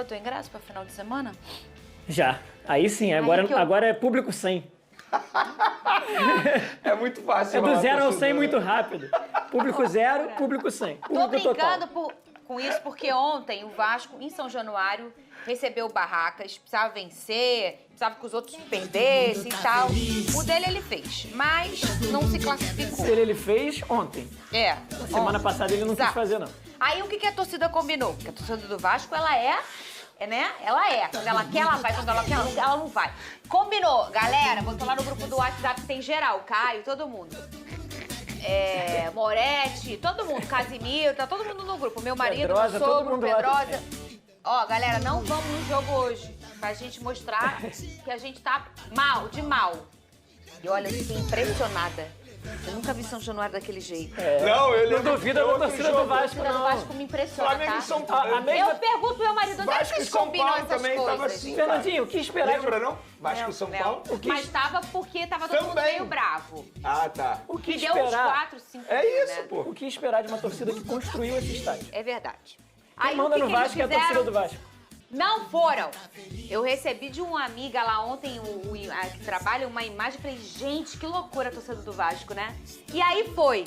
Eu tô ingresso pra final de semana? Já. Aí sim, agora é público 100. É muito fácil. É do 0 ao 100 muito rápido. Público 0, público 100. Tô Público brincando total. com isso porque ontem o Vasco, em São Januário, recebeu o Barracas, precisava vencer, precisava que os outros perdessem e tal. O dele ele fez, mas não se classificou. Ele fez ontem. Semana passada ele não quis fazer, não. Aí o que a torcida combinou? Porque a torcida do Vasco, ela é, né? Ela é. Quando ela quer, ela vai. Quando ela quer, ela não vai. Combinou. Galera, botou lá no grupo do WhatsApp, tem geral, Caio, todo mundo. Moretti, todo mundo, Casimiro, tá todo mundo no grupo. Meu marido, Pedrosa, meu sogro, todo mundo Pedrosa. Ó, galera, não vamos no jogo hoje. Pra gente mostrar que a gente tá de mal. E olha, eu fiquei impressionada. Eu nunca vi São Januário daquele jeito. Não duvida da torcida do Vasco, A torcida do não. Vasco me impressiona, Flamengo tá? e São Paulo. Eu pergunto pro meu marido, onde é que Vasco e vocês São combinam Paulo essas também coisas? tava assim, Fernandinho, o que esperar Lembra, não? Vasco e São Paulo. Mas tava porque tava todo mundo Também. meio bravo. Ah, tá. O que E deu uns esperar? 4, 5 É isso, né? pô. O que esperar de uma torcida que construiu esse estádio? É verdade. Quem Aí manda o que no que eles Vasco é a torcida fizeram? do Vasco. Não foram. Eu recebi de uma amiga lá ontem, a que trabalha, uma imagem. Falei, gente, que loucura a torcida do Vasco, né? E aí foi.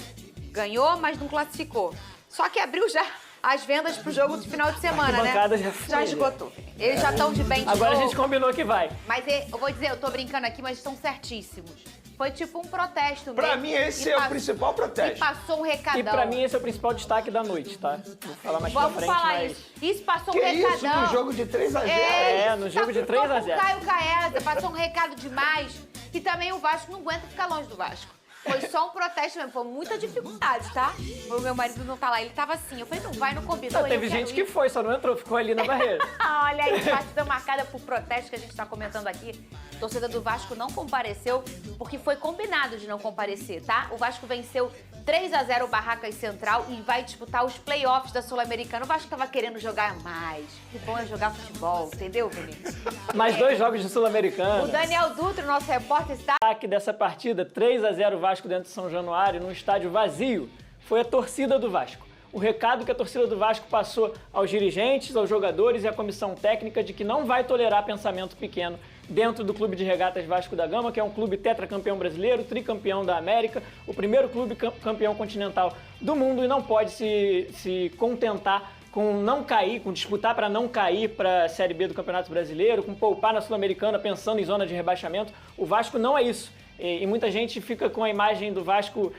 Ganhou, mas não classificou. Só que abriu já as vendas pro jogo de final de semana, né? Arquibancada já foi, Já esgotou. Eles já estão de bem de Agora a novo. gente combinou que vai. Mas eu vou dizer, eu tô brincando aqui, mas estão certíssimos. Foi tipo um protesto Pra mesmo. mim, esse é o principal E protesto. passou um recadão. E pra mim esse é o principal destaque da noite, tá? Vou falar mais Vamos pra frente, falar mas... isso. Isso passou um Que recadão. isso, no jogo de 3-0? No jogo de 3 a 0. Caio Caesa, passou um recado demais. E também o Vasco não aguenta ficar longe do Vasco. Foi só um protesto mesmo, foi muita dificuldade, tá? O meu marido não tá lá, ele tava assim. Eu falei, não vai, não combinou. Teve gente que foi, só não entrou, ficou ali na barreira. Olha aí, partida marcada por protesto que a gente tá comentando aqui. A torcida do Vasco não compareceu, porque foi combinado de não comparecer, tá? O Vasco venceu 3-0 o Barracas Central e vai disputar os playoffs da Sul-Americana. O Vasco tava querendo jogar mais. Que bom é jogar futebol, entendeu, Vinícius? Mais 2 jogos de Sul-Americana. O Daniel Dutra, nosso repórter, está... O destaque dessa partida, 3-0 Vasco dentro de São Januário, num estádio vazio, foi a torcida do Vasco. O recado que a torcida do Vasco passou aos dirigentes, aos jogadores e à comissão técnica de que não vai tolerar pensamento pequeno dentro do Clube de Regatas Vasco da Gama, que é um clube tetracampeão brasileiro, tricampeão da América, o primeiro clube campeão continental do mundo e não pode se contentar com não cair, com disputar para não cair para a Série B do Campeonato Brasileiro, com poupar na Sul-Americana pensando em zona de rebaixamento. O Vasco não é isso. E muita gente fica com a imagem do Vasco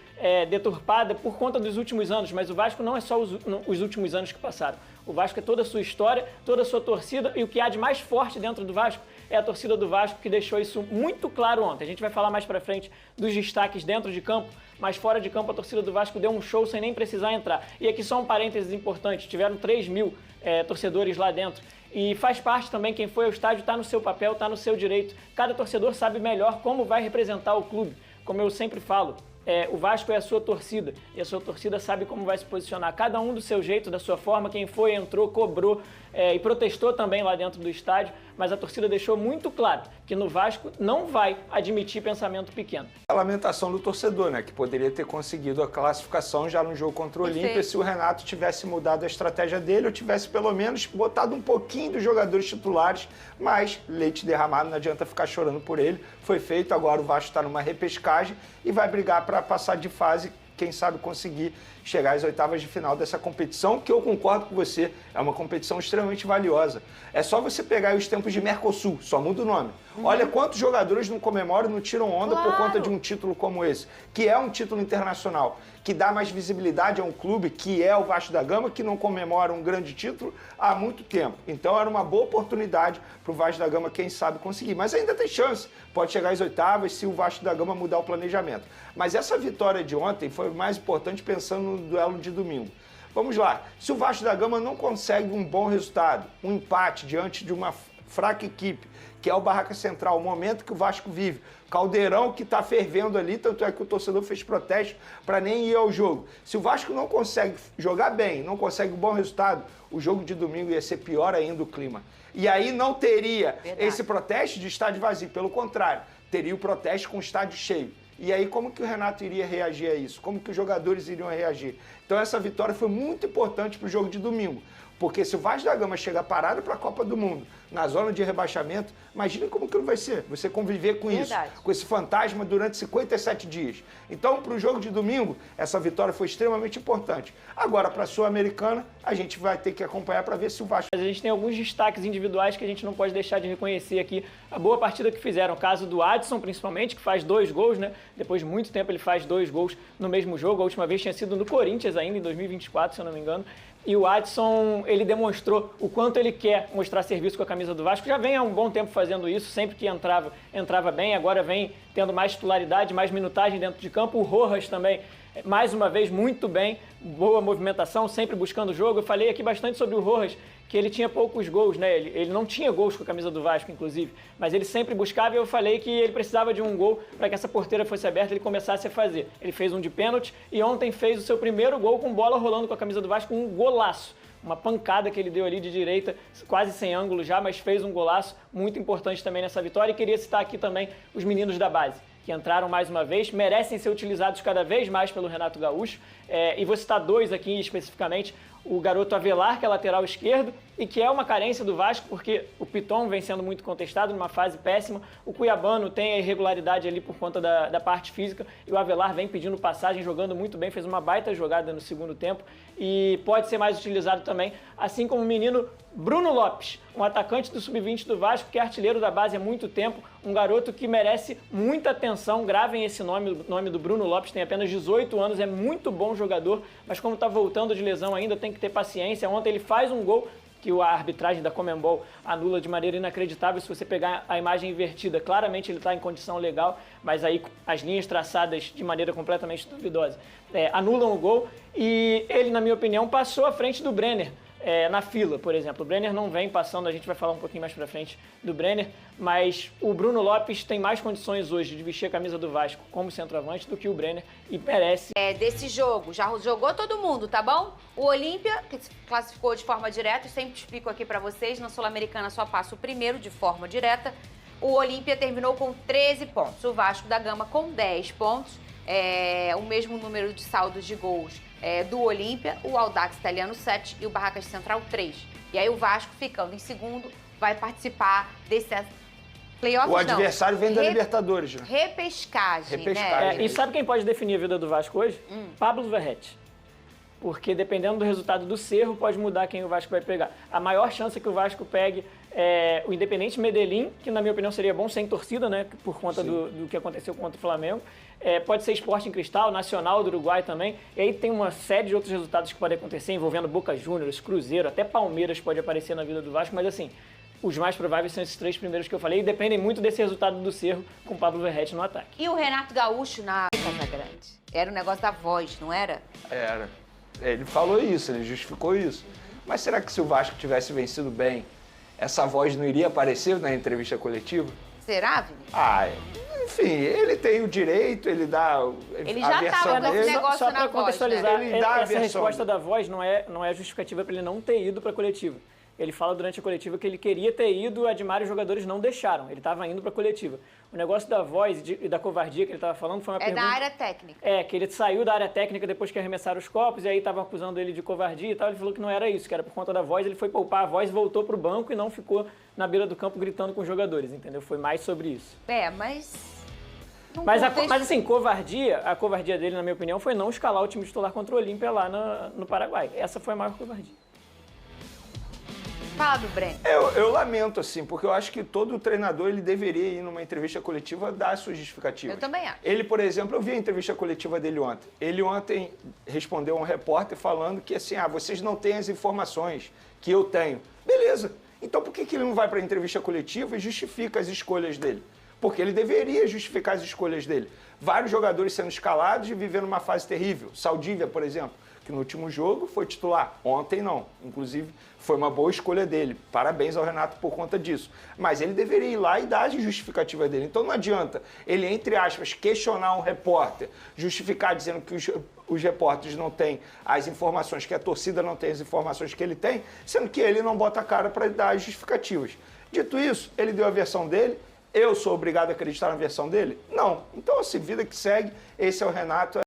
deturpada por conta dos últimos anos, mas o Vasco não é só os últimos anos que passaram. O Vasco é toda a sua história, toda a sua torcida, e o que há de mais forte dentro do Vasco é a torcida do Vasco, que deixou isso muito claro ontem. A gente vai falar mais pra frente dos destaques dentro de campo, mas fora de campo a torcida do Vasco deu um show sem nem precisar entrar. E aqui só um parênteses importante, tiveram 3 mil torcedores lá dentro. E faz parte também, quem foi ao estádio está no seu papel, está no seu direito. Cada torcedor sabe melhor como vai representar o clube. Como eu sempre falo, o Vasco é a sua torcida e a sua torcida sabe como vai se posicionar. Cada um do seu jeito, da sua forma, quem foi, entrou, cobrou e protestou também lá dentro do estádio, mas a torcida deixou muito claro que no Vasco não vai admitir pensamento pequeno. A lamentação do torcedor, né? Que poderia ter conseguido a classificação já no jogo contra o Olímpia se o Renato tivesse mudado a estratégia dele ou tivesse pelo menos botado um pouquinho dos jogadores titulares, mas leite derramado, não adianta ficar chorando por ele. Foi feito, agora o Vasco está numa repescagem e vai brigar para passar de fase, quem sabe conseguir chegar às oitavas de final dessa competição, que eu concordo com você, é uma competição extremamente valiosa. É só você pegar aí os tempos de Mercosul, só muda o nome. Olha quantos jogadores não comemoram, não tiram onda por conta de um título como esse, que é um título internacional, que dá mais visibilidade a um clube que é o Vasco da Gama, que não comemora um grande título há muito tempo. Então era uma boa oportunidade para o Vasco da Gama, quem sabe, conseguir. Mas ainda tem chance, pode chegar às oitavas se o Vasco da Gama mudar o planejamento. Mas essa vitória de ontem foi mais importante pensando no duelo de domingo. Vamos lá, se o Vasco da Gama não consegue um bom resultado, um empate diante de uma fraca equipe, que é o Barraca Central, o momento que o Vasco vive, caldeirão que está fervendo ali, tanto é que o torcedor fez protesto para nem ir ao jogo. Se o Vasco não consegue jogar bem, não consegue um bom resultado, o jogo de domingo ia ser pior ainda o clima. E aí não teria esse protesto de estádio vazio, pelo contrário, teria o protesto com o estádio cheio. E aí como que o Renato iria reagir a isso? Como que os jogadores iriam reagir? Então essa vitória foi muito importante para o jogo de domingo, Porque se o Vasco da Gama chegar parado para a Copa do Mundo, na zona de rebaixamento, imagine como que não vai ser. Você conviver com Verdade. isso, com esse fantasma durante 57 dias. Então, para o jogo de domingo, essa vitória foi extremamente importante. Agora, para a Sul-Americana, a gente vai ter que acompanhar para ver se o Vasco... Mas a gente tem alguns destaques individuais que a gente não pode deixar de reconhecer aqui a boa partida que fizeram. O caso do Adson, principalmente, que faz 2 gols, né? Depois de muito tempo ele faz 2 gols no mesmo jogo. A última vez tinha sido no Corinthians ainda, em 2024, se eu não me engano. E o Adson, ele demonstrou o quanto ele quer mostrar serviço com a camisa do Vasco. Já vem há um bom tempo fazendo isso, sempre que entrava bem. Agora vem tendo mais titularidade, mais minutagem dentro de campo. O Rojas também, mais uma vez, muito bem. Boa movimentação, sempre buscando o jogo. Eu falei aqui bastante sobre o Rojas, que ele tinha poucos gols, né? Ele não tinha gols com a camisa do Vasco, inclusive, mas ele sempre buscava e eu falei que ele precisava de um gol para que essa porteira fosse aberta e ele começasse a fazer. Ele fez um de pênalti e ontem fez o seu primeiro gol com bola rolando com a camisa do Vasco, um golaço. Uma pancada que ele deu ali de direita, quase sem ângulo já, mas fez um golaço muito importante também nessa vitória. E queria citar aqui também os meninos da base, que entraram mais uma vez, merecem ser utilizados cada vez mais pelo Renato Gaúcho. E vou citar 2 aqui especificamente. O garoto Avelar, que é lateral esquerdo, e que é uma carência do Vasco, porque o Piton vem sendo muito contestado, numa fase péssima. O Cuiabano tem a irregularidade ali por conta da parte física, e o Avelar vem pedindo passagem, jogando muito bem, fez uma baita jogada no segundo tempo, e pode ser mais utilizado também, assim como o menino Bruno Lopes, um atacante do Sub-20 do Vasco, que é artilheiro da base há muito tempo, um garoto que merece muita atenção. Gravem esse nome, o nome do Bruno Lopes, tem apenas 18 anos, é muito bom jogador, mas como está voltando de lesão ainda, tem que ter paciência. Ontem ele faz um gol que a arbitragem da Conmebol anula de maneira inacreditável. Se você pegar a imagem invertida, claramente ele está em condição legal, mas aí as linhas traçadas de maneira completamente duvidosa anulam o gol. E ele, na minha opinião, passou à frente do Brenner na fila, por exemplo. O Brenner não vem passando, a gente vai falar um pouquinho mais pra frente do Brenner, mas o Bruno Lopes tem mais condições hoje de vestir a camisa do Vasco como centroavante do que o Brenner e merece. Desse jogo, já jogou todo mundo, tá bom? O Olímpia, que se classificou de forma direta, eu sempre explico aqui pra vocês, na Sul-Americana só passa o primeiro de forma direta. O Olímpia terminou com 13 pontos, o Vasco da Gama com 10 pontos, o mesmo número de saldos de gols do Olímpia, o Audax Italiano 7 e o Barracas Central 3. E aí o Vasco, ficando em segundo, vai participar desse playoff. O adversário vem da Libertadores, né? Repescagem, Repescagem. né? E sabe quem pode definir a vida do Vasco hoje? Pablo Verrete. Porque dependendo do resultado do Cerro, pode mudar quem o Vasco vai pegar. A maior chance é que o Vasco pegue o Independente Medellín, que na minha opinião seria bom sem torcida, né? Por conta do que aconteceu contra o Flamengo. Pode ser Sporting Cristal, Nacional do Uruguai também. E aí tem uma série de outros resultados que podem acontecer, envolvendo Boca Juniors, Cruzeiro, até Palmeiras pode aparecer na vida do Vasco, mas assim, os mais prováveis são esses 3 primeiros que eu falei e dependem muito desse resultado do Cerro com o Pablo Verrete no ataque. E o Renato Gaúcho na Casa Grande? Era o negócio da voz, não era? Era. Ele falou isso, ele justificou isso. Mas será que se o Vasco tivesse vencido bem, essa voz não iria aparecer na entrevista coletiva? Será, Vini? Enfim, ele tem o direito, ele dá Ele a já versão tava com esse dele. negócio Só na para voz, contextualizar, né? Ele dá a essa versão resposta dele. da voz não é justificativa para ele não ter ido para a coletiva. Ele fala durante a coletiva que ele queria ter ido, o Admar e os jogadores não deixaram. Ele estava indo para a coletiva. O negócio da voz e da covardia que ele estava falando foi uma pergunta... da área técnica. Que ele saiu da área técnica depois que arremessaram os copos e aí estavam acusando ele de covardia e tal. Ele falou que não era isso, que era por conta da voz. Ele foi poupar a voz, voltou para o banco e não ficou na beira do campo gritando com os jogadores, entendeu? Foi mais sobre isso. Mas... Mas assim, a covardia dele, na minha opinião, foi não escalar o time titular contra o Olímpia lá no Paraguai. Essa foi a maior covardia. Fala do Brenner. Eu lamento, assim, porque eu acho que todo treinador ele deveria ir numa entrevista coletiva dar as suas justificativas. Eu também acho. Ele, por exemplo, eu vi a entrevista coletiva dele ontem. Ele ontem respondeu a um repórter falando que assim, vocês não têm as informações que eu tenho. Beleza. Então por que ele não vai para a entrevista coletiva e justifica as escolhas dele? Porque ele deveria justificar as escolhas dele. Vários jogadores sendo escalados e vivendo uma fase terrível. Saldívia, por exemplo, que no último jogo foi titular. Ontem não. Inclusive, foi uma boa escolha dele. Parabéns ao Renato por conta disso. Mas ele deveria ir lá e dar as justificativas dele. Então não adianta ele, entre aspas, questionar um repórter, justificar dizendo que os repórteres não têm as informações, que a torcida não tem as informações que ele tem, sendo que ele não bota a cara para dar as justificativas. Dito isso, ele deu a versão dele. Eu sou obrigado a acreditar na versão dele? Não. Então, assim, vida que segue, esse é o Renato.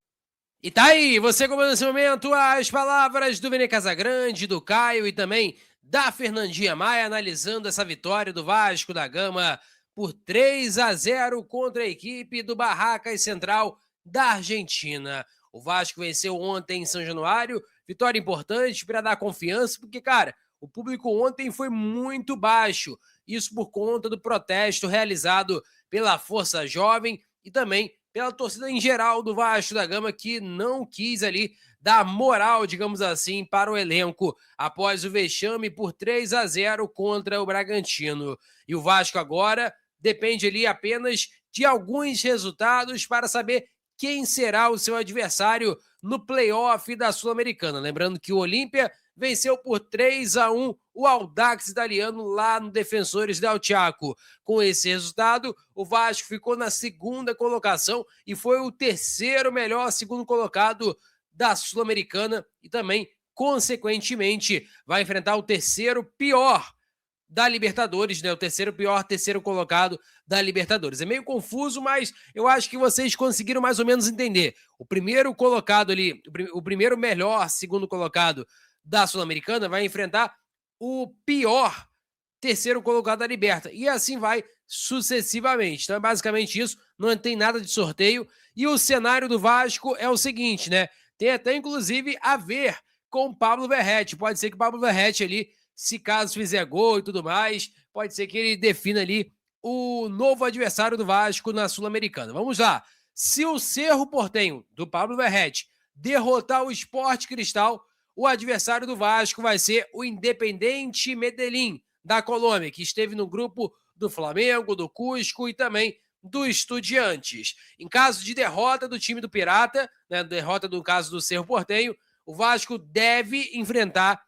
E tá aí, você comendo nesse momento as palavras do Vene Casagrande, do Caio e também da Fernandinha Maia, analisando essa vitória do Vasco da Gama por 3-0 contra a equipe do Barracas Central da Argentina. O Vasco venceu ontem em São Januário, vitória importante para dar confiança, porque, cara, o público ontem foi muito baixo, isso por conta do protesto realizado pela Força Jovem e também pela torcida em geral do Vasco da Gama, que não quis ali dar moral, digamos assim, para o elenco após o vexame por 3-0 contra o Bragantino. E o Vasco agora depende ali apenas de alguns resultados para saber quem será o seu adversário no play-off da Sul-Americana. Lembrando que o Olímpia venceu por 3-1 o Audax Italiano lá no Defensores del Chaco. Com esse resultado, o Vasco ficou na segunda colocação e foi o terceiro melhor segundo colocado da Sul-Americana e também, consequentemente, vai enfrentar o terceiro pior da Libertadores, né? O terceiro pior, terceiro colocado da Libertadores. É meio confuso, mas eu acho que vocês conseguiram mais ou menos entender. O primeiro colocado ali, o primeiro melhor segundo colocado da Sul-Americana vai enfrentar o pior terceiro colocado da Liberta. E assim vai sucessivamente. Então é basicamente isso. Não tem nada de sorteio. E o cenário do Vasco é o seguinte, né? Tem até, inclusive, a ver com o Pablo Verratti. Pode ser que o Pablo Verratti ali, se caso fizer gol e tudo mais, pode ser que ele defina ali o novo adversário do Vasco na Sul-Americana. Vamos lá. Se o Cerro Porteño, do Pablo Verratti, derrotar o Sport Cristal, o adversário do Vasco vai ser o Independiente Medellín, da Colômbia, que esteve no grupo do Flamengo, do Cusco e também do Estudiantes. Em caso de derrota do time do Pirata, né, derrota no caso do Cerro Porteño, o Vasco deve enfrentar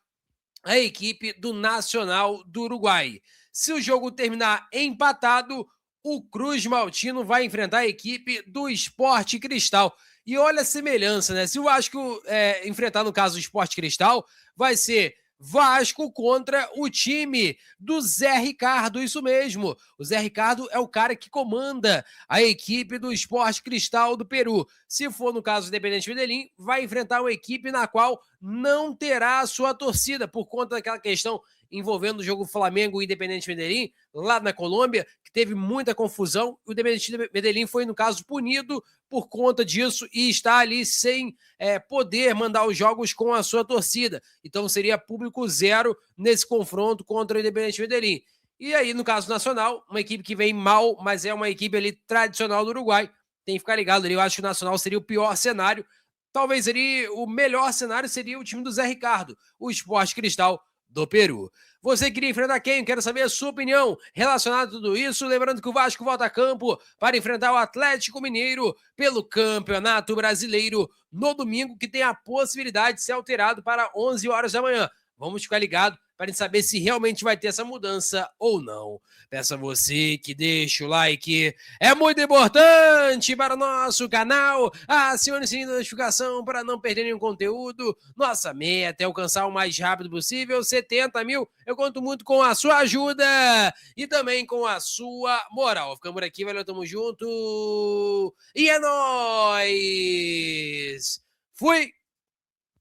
a equipe do Nacional do Uruguai. Se o jogo terminar empatado, o Cruz Maltino vai enfrentar a equipe do Sport Cristal. E olha a semelhança, né? Se o Vasco enfrentar, no caso, o Sport Cristal, vai ser Vasco contra o time do Zé Ricardo, isso mesmo. O Zé Ricardo é o cara que comanda a equipe do Sport Cristal do Peru. Se for no caso do Independiente Medellín, vai enfrentar uma equipe na qual não terá a sua torcida, por conta daquela questão envolvendo o jogo Flamengo e Independiente Medellín, lá na Colômbia, que teve muita confusão. O Independiente Medellín foi, no caso, punido por conta disso e está ali sem poder mandar os jogos com a sua torcida. Então seria público zero nesse confronto contra o Independiente Medellín. E aí, no caso nacional, uma equipe que vem mal, mas é uma equipe ali tradicional do Uruguai. Tem que ficar ligado ali. Eu acho que o Nacional seria o pior cenário. Talvez ali o melhor cenário seria o time do Zé Ricardo, o Sport Cristal do Peru. Você queria enfrentar quem? Quero saber a sua opinião relacionada a tudo isso. Lembrando que o Vasco volta a campo para enfrentar o Atlético Mineiro pelo Campeonato Brasileiro no domingo, que tem a possibilidade de ser alterado para 11 horas da manhã. Vamos ficar ligado para a gente saber se realmente vai ter essa mudança ou não. Peço a você que deixe o like, é muito importante para o nosso canal. Acione o sininho da notificação para não perder nenhum conteúdo. Nossa meta é alcançar o mais rápido possível 70 mil. Eu conto muito com a sua ajuda e também com a sua moral. Ficamos por aqui, valeu, tamo junto. E é nóis! Fui!